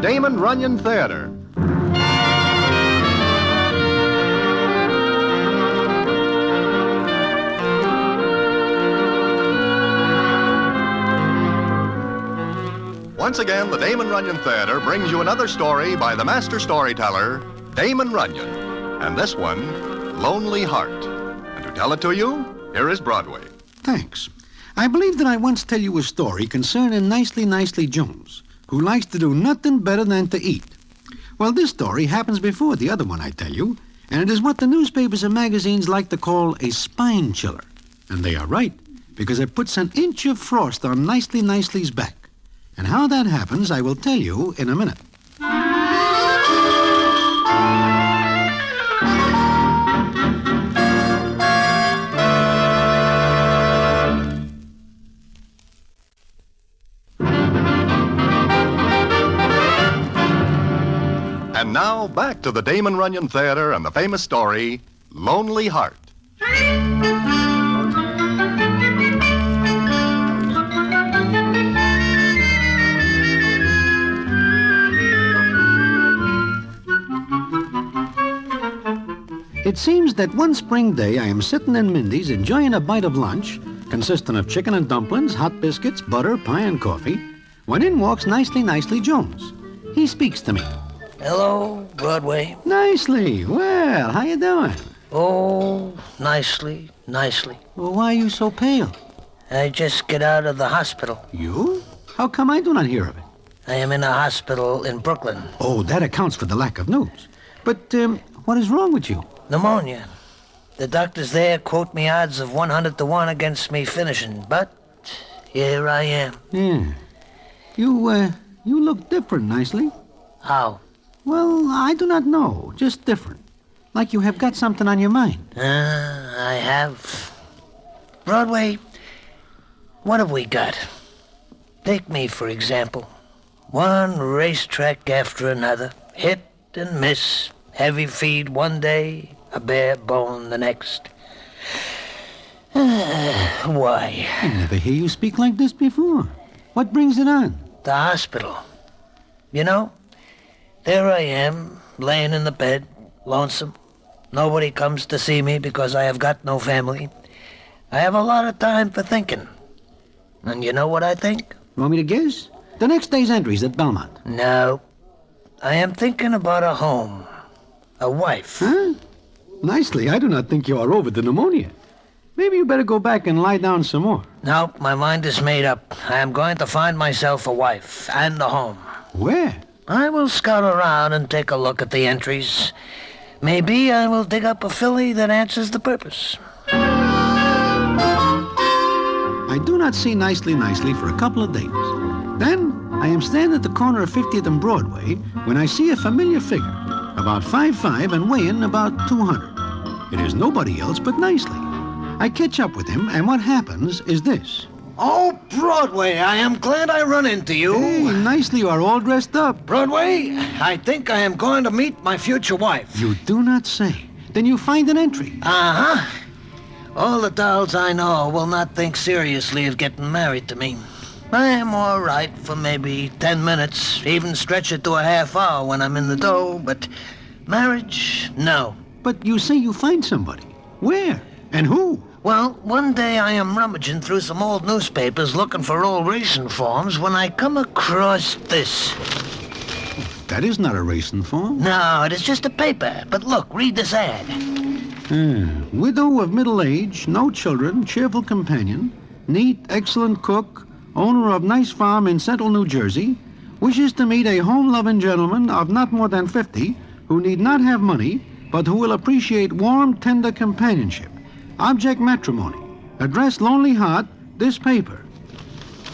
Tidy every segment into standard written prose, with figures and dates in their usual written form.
Damon Runyon Theater. Once again, the Damon Runyon Theater brings you another story by the master storyteller, Damon Runyon. And this one, Lonely Heart. And to tell it to you, here is Broadway. Thanks. I believe that I once tell you a story concerning Nicely Jones, who likes to do nothing better than to eat. Well, this story happens before the other one I tell you, and it is what the newspapers and magazines like to call a spine chiller. And they are right, because it puts an inch of frost on Nicely's back. And how that happens, I will tell you in a minute. And now, back to the Damon Runyon Theater and the famous story, Lonely Heart. It seems that one spring day I am sitting in Mindy's enjoying a bite of lunch, consisting of chicken and dumplings, hot biscuits, butter, pie, and coffee, when in walks Nicely Jones. He speaks to me. Hello, Broadway. Nicely. Well, how you doing? Oh, nicely. Well, why are you so pale? I just get out of the hospital. You? How come I do not hear of it? I am in a hospital in Brooklyn. Oh, that accounts for the lack of news. But, what is wrong with you? Pneumonia. The doctors there quote me odds of 100 to 1 against me finishing, but here I am. Yeah. You look different, Nicely. How? Well, I do not know. Just different. Like you have got something on your mind. I have. Broadway, what have we got? Take me, for example. One racetrack after another. Hit and miss. Heavy feed one day, a bare bone the next. Why? I never hear you speak like this before. What brings it on? The hospital. You know, there I am, laying in the bed, lonesome. Nobody comes to see me because I have got no family. I have a lot of time for thinking. And you know what I think? Want me to guess? The next day's entries at Belmont. No. I am thinking about a home. A wife. Huh? Nicely, I do not think you are over the pneumonia. Maybe you better go back and lie down some more. No, my mind is made up. I am going to find myself a wife and a home. Where? I will scout around and take a look at the entries. Maybe I will dig up a filly that answers the purpose. I do not see Nicely for a couple of days. Then I am standing at the corner of 50th and Broadway when I see a familiar figure, about 5'5" and weighing about 200. It is nobody else but Nicely. I catch up with him, and what happens is this. Oh, Broadway, I am glad I run into you. Hey, Nicely, you are all dressed up. Broadway, I think I am going to meet my future wife. You do not say. Then you find an entry. Uh-huh. All the dolls I know will not think seriously of getting married to me. I am all right for maybe 10 minutes, even stretch it to a half hour when I'm in the dough, but marriage, no. But you say you find somebody. Where? And who? Well, one day I am rummaging through some old newspapers looking for old racing forms when I come across this. That is not a racing form. No, it is just a paper. But look, read this ad. Widow of middle age, no children, cheerful companion, neat, excellent cook, owner of nice farm in central New Jersey, wishes to meet a home-loving gentleman of not more than 50 who need not have money, but who will appreciate warm, tender companionship. Object matrimony. Address Lonely Heart, this paper.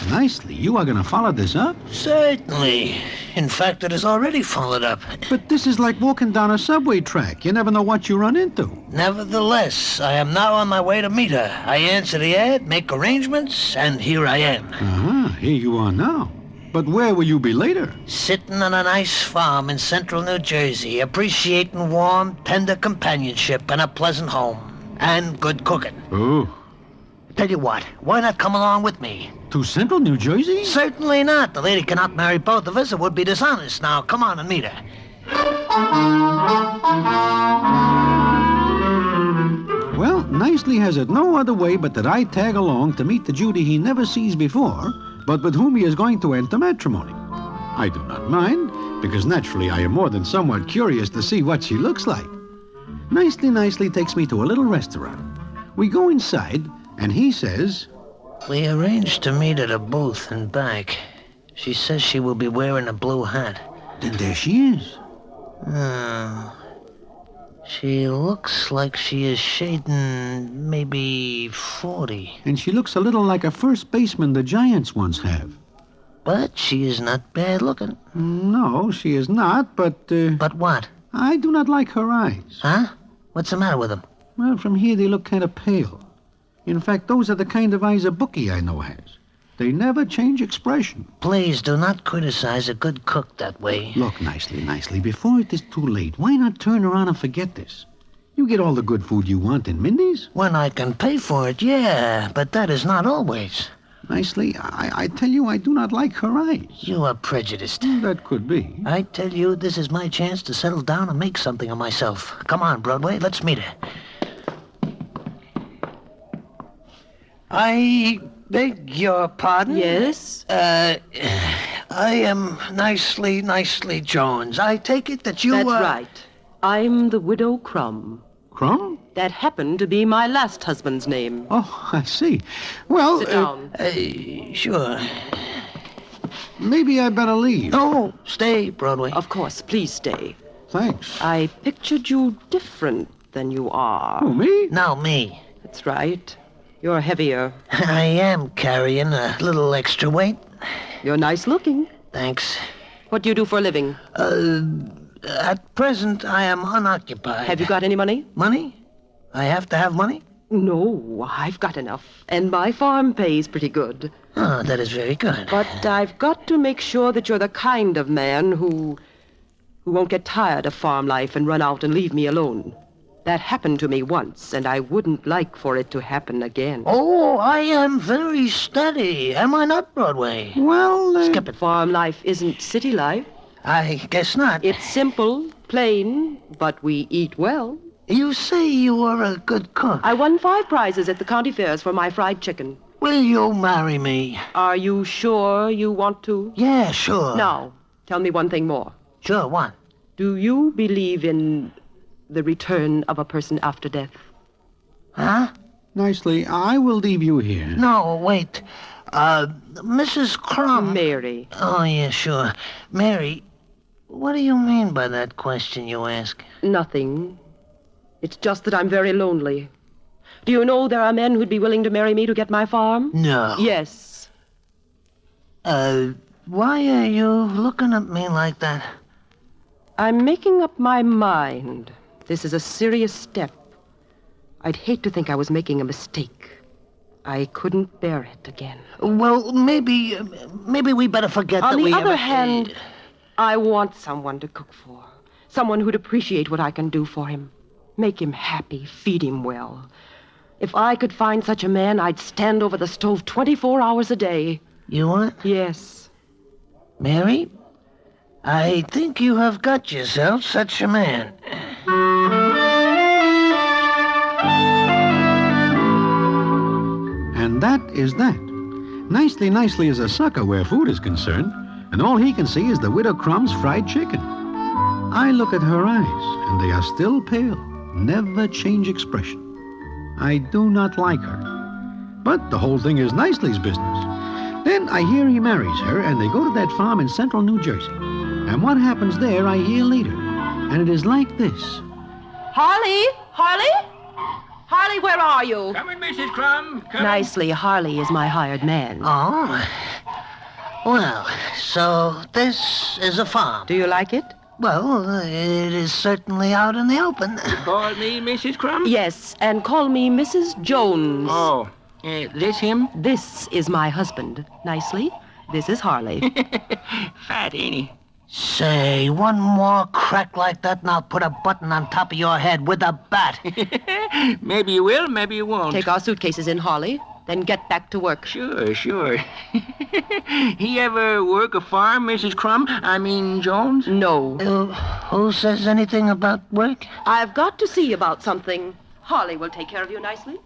Nicely, you are going to follow this up? Certainly. In fact, it is already followed up. But this is like walking down a subway track. You never know what you run into. Nevertheless, I am now on my way to meet her. I answer the ad, make arrangements, and here I am. Here you are now. But where will you be later? Sitting on a nice farm in central New Jersey, appreciating warm, tender companionship and a pleasant home. And good cooking. Oh, Tell you what, why not come along with me? To Central New Jersey? Certainly not. The lady cannot marry both of us. It would be dishonest. Now, come on and meet her. Well, Nicely has it no other way but that I tag along to meet the Judy he never sees before, but with whom he is going to enter matrimony. I do not mind, because naturally I am more than somewhat curious to see what she looks like. Nicely takes me to a little restaurant. We go inside, and he says, We arranged to meet at a booth and back. She says she will be wearing a blue hat. Then there she is. She looks like she is shading maybe 40. And she looks a little like a first baseman the Giants once have. But she is not bad looking. No, she is not, but... But what? I do not like her eyes. Huh? What's the matter with them? Well, from here they look kind of pale. In fact, those are the kind of eyes a bookie I know has. They never change expression. Please do not criticize a good cook that way. Look, Nicely, before it is too late, why not turn around and forget this? You get all the good food you want in Mindy's. When I can pay for it, yeah, but that is not always. Nicely, I tell you I do not like her eyes. You are prejudiced. That could be. I tell you, this is my chance to settle down and make something of myself. Come on, Broadway, let's meet her. I beg your pardon? Yes? I am Nicely Jones. I take it that you That's right. I'm the Widow Crumb. Crumb? That happened to be my last husband's name. Oh, I see. Well, Sit down. Sure. Maybe I better leave. No, stay, Broadway. Of course, please stay. Thanks. I pictured you different than you are. Who, me? Now me. That's right. You're heavier. I am carrying a little extra weight. You're nice looking. Thanks. What do you do for a living? At present, I am unoccupied. Have you got any money? Money? I have to have money? No, I've got enough. And my farm pays pretty good. Oh, that is very good. But I've got to make sure that you're the kind of man who won't get tired of farm life and run out and leave me alone. That happened to me once, and I wouldn't like for it to happen again. Oh, I am very steady. Am I not, Broadway? Well, Skip it. Farm life isn't city life. I guess not. It's simple, plain, but we eat well. You say you are a good cook. I won 5 prizes at the county fairs for my fried chicken. Will you marry me? Are you sure you want to? Yeah, sure. Now, tell me one thing more. Sure, what? Do you believe in the return of a person after death? Huh? Nicely, I will leave you here. No, wait. Mrs. Crumb. Mary. Oh, yeah, sure. Mary, what do you mean by that question you ask? Nothing. It's just that I'm very lonely. Do you know there are men who'd be willing to marry me to get my farm? No. Yes. Why are you looking at me like that? I'm making up my mind. This is a serious step. I'd hate to think I was making a mistake. I couldn't bear it again. Well, maybe we better forget that On we the other ever- hand, I want someone to cook for. Someone who'd appreciate what I can do for him. Make him happy, feed him well. If I could find such a man, I'd stand over the stove 24 hours a day. You what? Yes. Mary, I think you have got yourself such a man. And that is that. Nicely is a sucker where food is concerned, and all he can see is the Widow Crumb's fried chicken. I look at her eyes, and they are still pale, never change expression. I do not like her. But the whole thing is Nicely's business. Then I hear he marries her, and they go to that farm in Central New Jersey. And what happens there, I hear later. And it is like this. Harley? Harley, where are you? Come in, Mrs. Crumb. Come in. Nicely, Harley is my hired man. Oh? Well, so this is a farm. Do you like it? Well, it is certainly out in the open. Call me Mrs. Crumb? Yes, and call me Mrs. Jones. Oh, this him? This is my husband. Nicely, this is Harley. Fat, ain't he? Say, one more crack like that and I'll put a button on top of your head with a bat. Maybe you will, maybe you won't. Take our suitcases in, Harley. Then get back to work. Sure. He ever work a farm, Mrs. Crumb? I mean, Jones? No. Who says anything about work? I've got to see about something. Harley will take care of you nicely.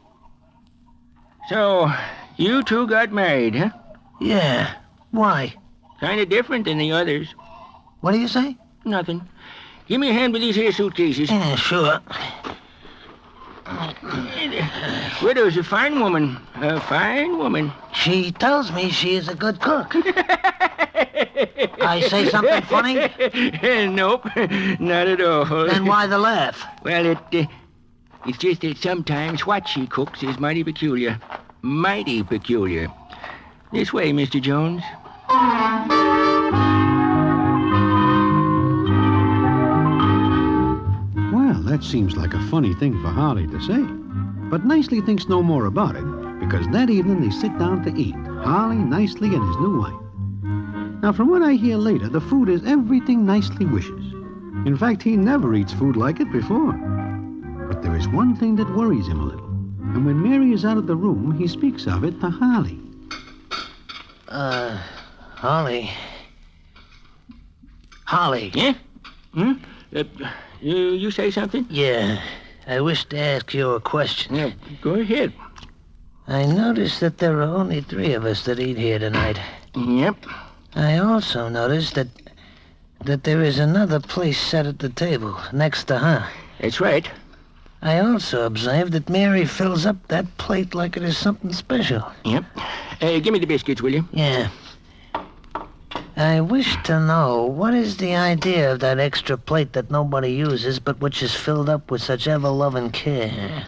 So, you two got married, huh? Yeah. Why? Kind of different than the others. What do you say? Nothing. Give me a hand with these here suitcases. Yeah, sure. Widow's a fine woman. A fine woman. She tells me she is a good cook. I say something funny? Nope, not at all. Then why the laugh? Well, it's just that sometimes what she cooks is mighty peculiar. Mighty peculiar. This way, Mr. Jones. Well, that seems like a funny thing for Harley to say. But Nicely thinks no more about it, because that evening they sit down to eat, Harley, Nicely, and his new wife. Now, from what I hear later, the food is everything Nicely wishes. In fact, he never eats food like it before. But there is one thing that worries him a little. And when Mary is out of the room, he speaks of it to Harley. Holly. Holly. Yeah? You say something? Yeah. I wish to ask you a question. Yeah, go ahead. I noticed that there are only 3 of us that eat here tonight. Yep. I also noticed that there is another place set at the table next to her. That's right. I also observed that Mary fills up that plate like it is something special. Yep. Give me the biscuits, will you? Yeah. I wish to know, what is the idea of that extra plate that nobody uses, but which is filled up with such ever-loving care?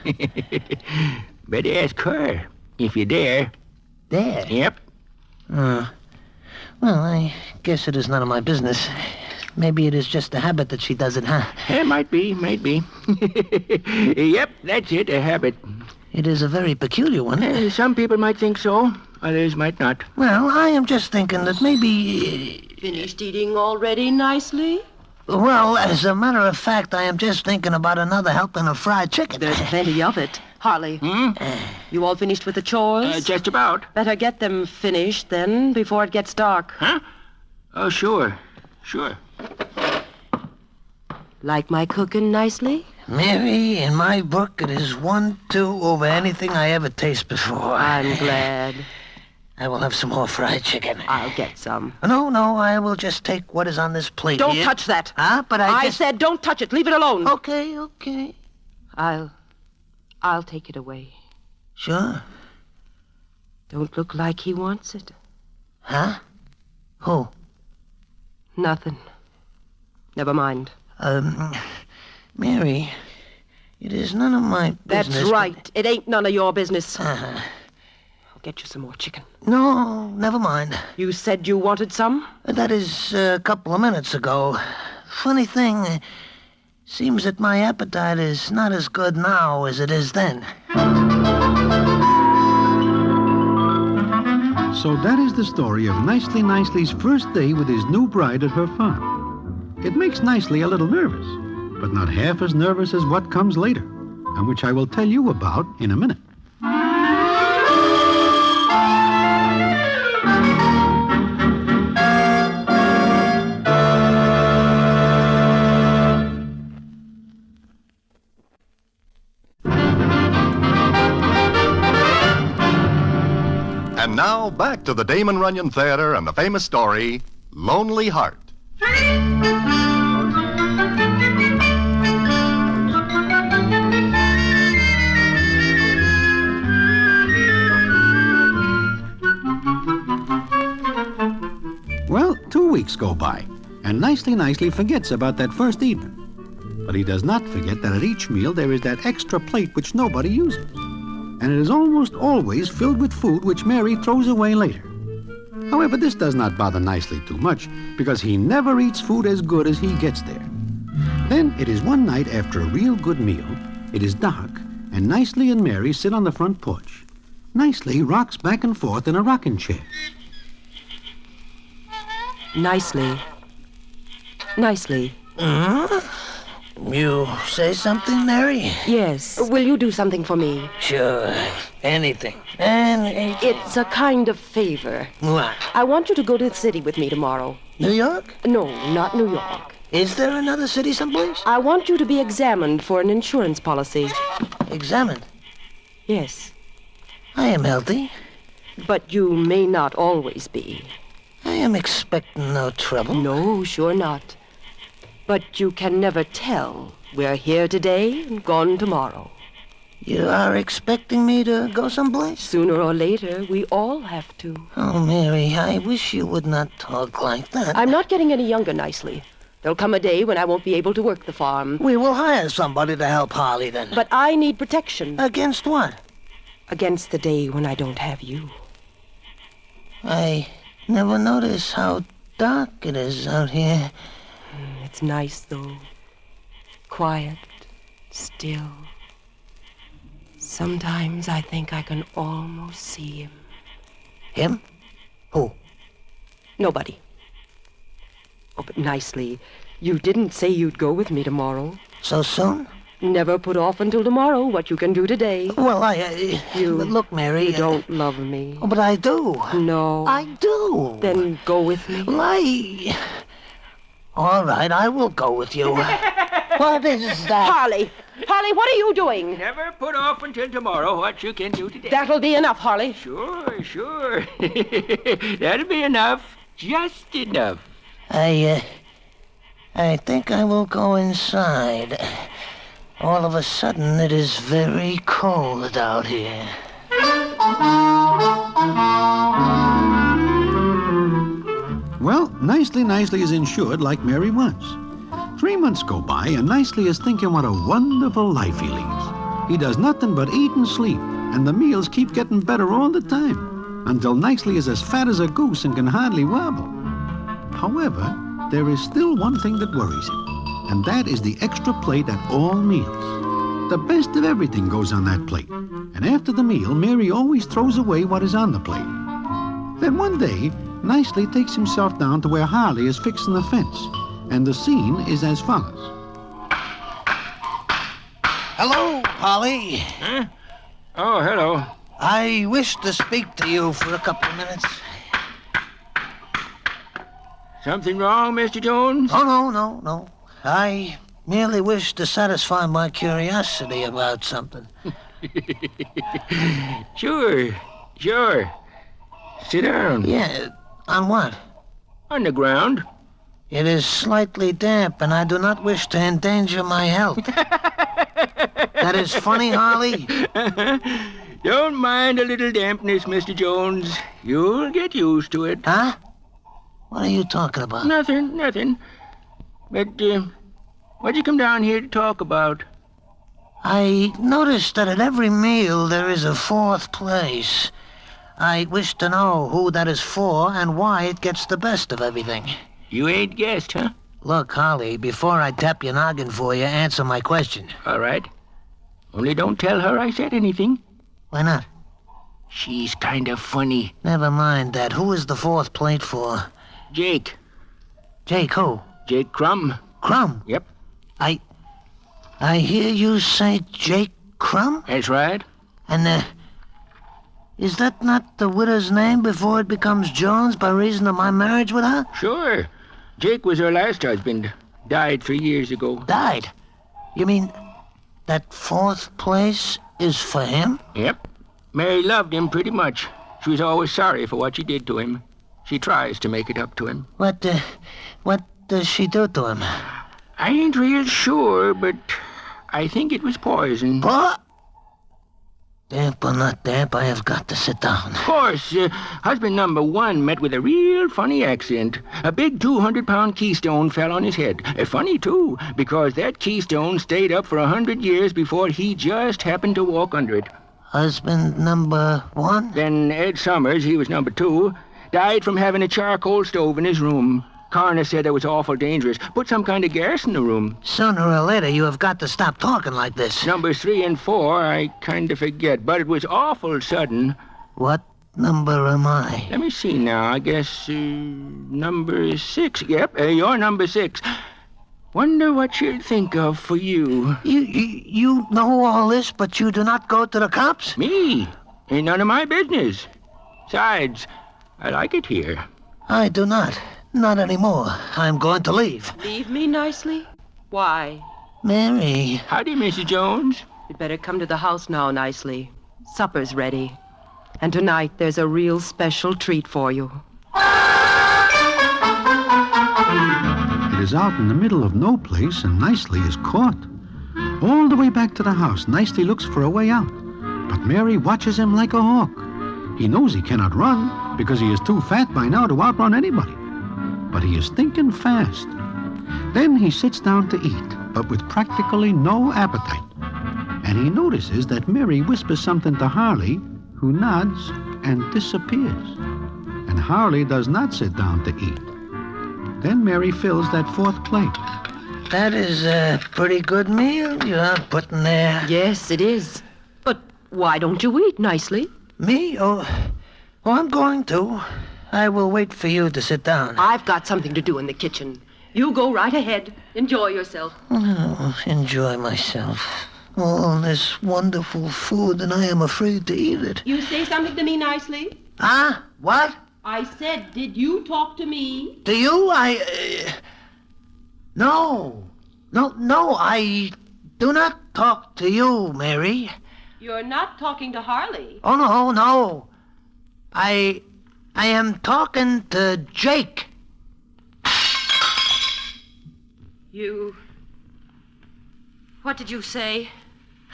Better ask her, if you dare. There? Yep. Well, I guess it is none of my business. Maybe it is just a habit that she does it, huh? It might be. Yep, that's it, a habit. It is a very peculiar one. Some people might think so, others might not. Well, I am just thinking that maybe... Finished eating already, Nicely? Well, as a matter of fact, I am just thinking about another helping of fried chicken. There's plenty of it. Harley, you all finished with the chores? Just about. Better get them finished, then, before it gets dark. Huh? Oh, sure. Like my cooking, Nicely? Mary, in my book, it is 1-2 over anything I ever taste before. I'm glad. I will have some more fried chicken. I'll get some. No, I will just take what is on this plate. Don't here. touch that. Huh? But I said don't touch it. Leave it alone. Okay. I'll take it away. Sure. Don't look like he wants it. Huh? Who? Nothing. Never mind. Mary, it is none of my business. That's right. It ain't none of your business. Uh-huh. I'll get you some more chicken. No, never mind. You said you wanted some? That is a couple of minutes ago. Funny thing, seems that my appetite is not as good now as it is then. So that is the story of Nicely's first day with his new bride at her farm. It makes Nicely a little nervous, but not half as nervous as what comes later, and which I will tell you about in a minute. And now, back to the Damon Runyon Theater and the famous story, Lonely Heart. Well, 2 weeks go by, and Nicely forgets about that first evening. But he does not forget that at each meal there is that extra plate which nobody uses. And it is almost always filled with food which Mary throws away later. However, this does not bother Nicely too much, because he never eats food as good as he gets there. Then it is one night after a real good meal, it is dark, and Nicely and Mary sit on the front porch. Nicely rocks back and forth in a rocking chair. Nicely. You say something, Mary? Yes. Will you do something for me? Sure. Anything. Anything. It's a kind of favor. What? I want you to go to the city with me tomorrow. New York? No, not New York. Is there another city someplace? I want you to be examined for an insurance policy. Examined? Yes. I am healthy. But you may not always be. I am expecting no trouble. No, sure not. But you can never tell. We're here today and gone tomorrow. You are expecting me to go someplace? Sooner or later, we all have to. Oh, Mary, I wish you would not talk like that. I'm not getting any younger, Nicely. There'll come a day when I won't be able to work the farm. We will hire somebody to help Harley then. But I need protection. Against what? Against the day when I don't have you. I never noticed how dark it is out here. It's nice, though. Quiet, still. Sometimes I think I can almost see him. Him? Who? Nobody. Oh, but Nicely, you didn't say you'd go with me tomorrow. So soon? Never put off until tomorrow what you can do today. Well, Look, Mary... You don't love me. Oh, but I do. No. I do. Then go with me. Well, all right, I will go with you. What is that? Harley! Harley, what are you doing? Never put off until tomorrow what you can do today. That'll be enough, Harley. Sure. That'll be enough. Just enough. I think I will go inside. All of a sudden, it is very cold out here. Well, Nicely is insured like Mary was. 3 months go by, and Nicely is thinking what a wonderful life he leads. He does nothing but eat and sleep, and the meals keep getting better all the time, until Nicely is as fat as a goose and can hardly wobble. However, there is still one thing that worries him, and that is the extra plate at all meals. The best of everything goes on that plate, and after the meal, Mary always throws away what is on the plate. Then one day, Nicely takes himself down to where Harley is fixing the fence, and the scene is as follows. Hello, Harley. Huh? Oh, hello. I wish to speak to you for a couple of minutes. Something wrong, Mr. Jones? Oh, no. I merely wish to satisfy my curiosity about something. Sure. Sit down. Yeah, on what? On the ground. It is slightly damp, and I do not wish to endanger my health. That is funny, Harley? Don't mind a little dampness, Mr. Jones. You'll get used to it. Huh? What are you talking about? Nothing. But, what'd you come down here to talk about? I noticed that at every meal there is a fourth place. I wish to know who that is for and why it gets the best of everything. You ain't guessed, huh? Look, Harley, before I tap your noggin for you, answer my question. All right. Only don't tell her I said anything. Why not? She's kind of funny. Never mind that. Who is the fourth plate for? Jake. Jake who? Jake Crumb. Crumb? Yep. I hear you say Jake Crumb? That's right. And, is that not the widow's name before it becomes Jones by reason of my marriage with her? Sure. Jake was her last husband. Died 3 years ago. Died? You mean that fourth place is for him? Yep. Mary loved him pretty much. She was always sorry for what she did to him. She tries to make it up to him. What does she do to him? I ain't real sure, but I think it was poison. What? Damp or not damp, I have got to sit down. Of course, husband number one met with a real funny accident. A big 200-pound keystone fell on his head. Funny, too, because that keystone stayed up for 100 years before he just happened to walk under it. Husband number one? Then Ed Summers, he was number two, died from having a charcoal stove in his room. Coroner said it was awful dangerous. Put some kind of gas in the room. Sooner or later, you have got to stop talking like this. Numbers 3 and 4, I kind of forget, but it was awful sudden. What number am I? Let me see now. I guess, number 6. Yep, you're number 6. Wonder what she'll think of for you. You know all this, but you do not go to the cops? Me? Ain't none of my business. Besides, I like it here. I do not. Not anymore. I'm going to leave. Leave me nicely? Why? Mary. Howdy, Mrs. Jones. You'd better come to the house now nicely. Supper's ready. And tonight there's a real special treat for you. It is out in the middle of no place, and Nicely is caught. All the way back to the house, Nicely looks for a way out. But Mary watches him like a hawk. He knows he cannot run, because he is too fat by now to outrun anybody. But he is thinking fast. Then he sits down to eat, but with practically no appetite. And he notices that Mary whispers something to Harley, who nods and disappears. And Harley does not sit down to eat. Then Mary fills that fourth plate. That is a pretty good meal you're putting there. Yes, it is. But why don't you eat nicely? Me? Oh, I'm going to. I will wait for you to sit down. I've got something to do in the kitchen. You go right ahead. Enjoy yourself. Oh, enjoy myself. All this wonderful food, and I am afraid to eat it. You say something to me nicely? Huh? What? I said, did you talk to me? To you? No, I do not talk to you, Mary. You're not talking to Harley. Oh, no. I am talking to Jake. What did you say?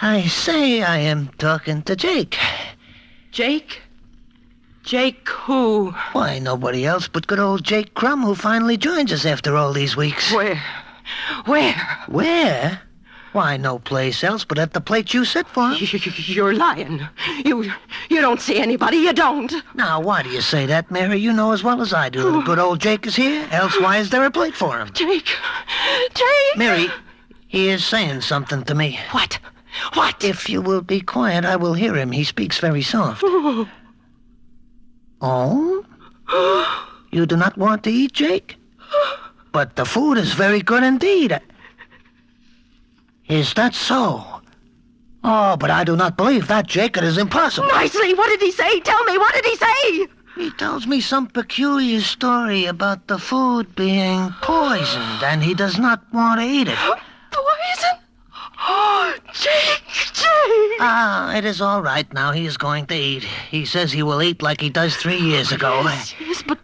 I say I am talking to Jake. Jake? Jake who? Why, nobody else but good old Jake Crumb, who finally joins us after all these weeks. Where? Where? Why, no place else but at the plate you sit for. You're lying. You don't see anybody, you don't. Now, why do you say that, Mary? You know as well as I do that good old Jake is here. Else, why is there a plate for him? Jake! Mary, he is saying something to me. What? If you will be quiet, I will hear him. He speaks very soft. Oh? You do not want to eat, Jake? But the food is very good indeed. Is that so? Oh, but I do not believe that, Jake. It is impossible. Nicely, what did he say? Tell me, what did he say? He tells me some peculiar story about the food being poisoned, and he does not want to eat it. Poison? Oh, Jake! It is all right now. He is going to eat. He says he will eat like he does 3 years ago. Yes, but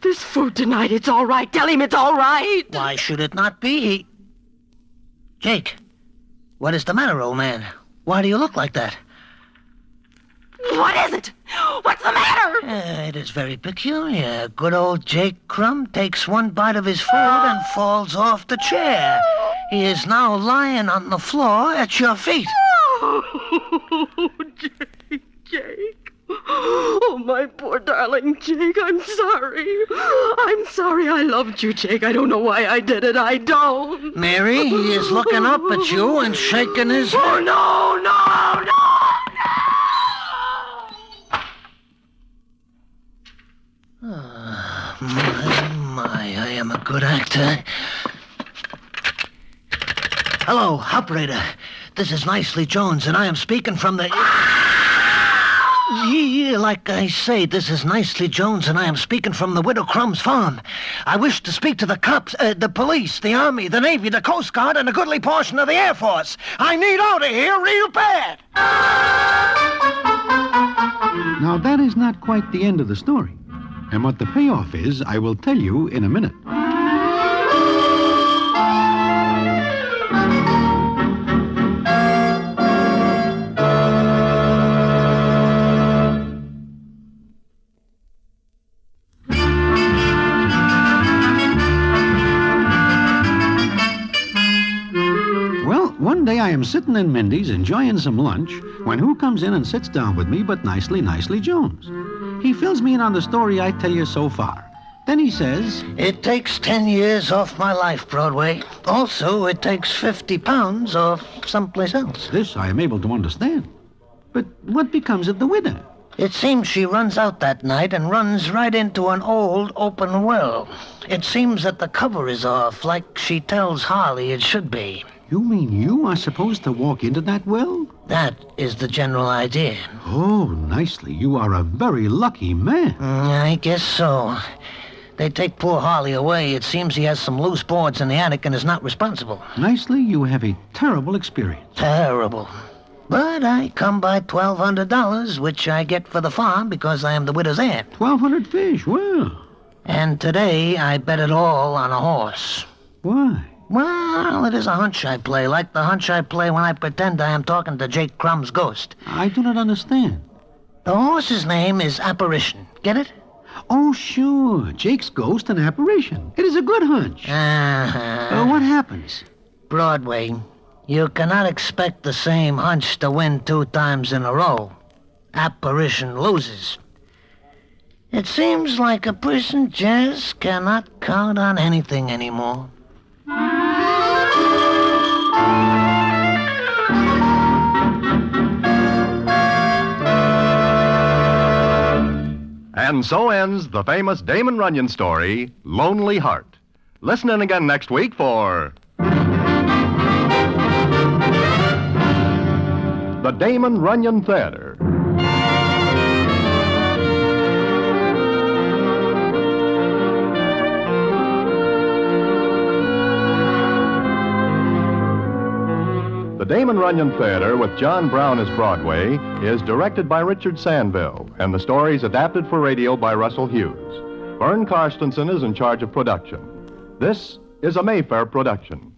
this food tonight, it's all right. Tell him it's all right. Why should it not be? Jake, what is the matter, old man? Why do you look like that? What is it? What's the matter? It is very peculiar. Good old Jake Crumb takes one bite of his food and falls off the chair. He is now lying on the floor at your feet. Oh, Jake. Oh, my poor darling Jake, I'm sorry. I'm sorry. I loved you, Jake. I don't know why I did it. I don't. Mary, he is looking up at you and shaking his head. Oh, no. My, I am a good actor. Hello, operator. This is Nicely Jones, and I am speaking from the... Yeah, like I say, this is Nicely Jones, and I am speaking from the Widow Crumb's farm. I wish to speak to the cops, the police, the Army, the Navy, the Coast Guard, and a goodly portion of the Air Force. I need out of here real bad. Now, that is not quite the end of the story. And what the payoff is, I will tell you in a minute. One day I am sitting in Mindy's enjoying some lunch when who comes in and sits down with me but Nicely Jones. He fills me in on the story I tell you so far. Then he says, It takes 10 years off my life, Broadway. Also, it takes 50 pounds off someplace else. This I am able to understand. But what becomes of the widow? It seems she runs out that night and runs right into an old open well. It seems that the cover is off, like she tells Harley it should be. You mean you are supposed to walk into that well? That is the general idea. Oh, nicely. You are a very lucky man. I guess so. They take poor Harley away. It seems he has some loose boards in the attic and is not responsible. Nicely, you have a terrible experience. Terrible. But I come by $1,200, which I get for the farm because I am the widow's aunt. 1,200 fish, well. And today I bet it all on a horse. Why? Well, it is a hunch I play, like the hunch I play when I pretend I am talking to Jake Crumb's ghost. I do not understand. The horse's name is Apparition. Get it? Oh, sure. Jake's ghost and apparition. It is a good hunch. What happens? Broadway. You cannot expect the same hunch to win 2 times in a row. Apparition loses. It seems like a person just cannot count on anything anymore. And so ends the famous Damon Runyon story, Lonely Heart. Listen in again next week for the Damon Runyon Theater. The Damon Runyon Theater, with John Brown as Broadway, is directed by Richard Sandville, and the story is adapted for radio by Russell Hughes. Vern Karstensen is in charge of production. This is a Mayfair production.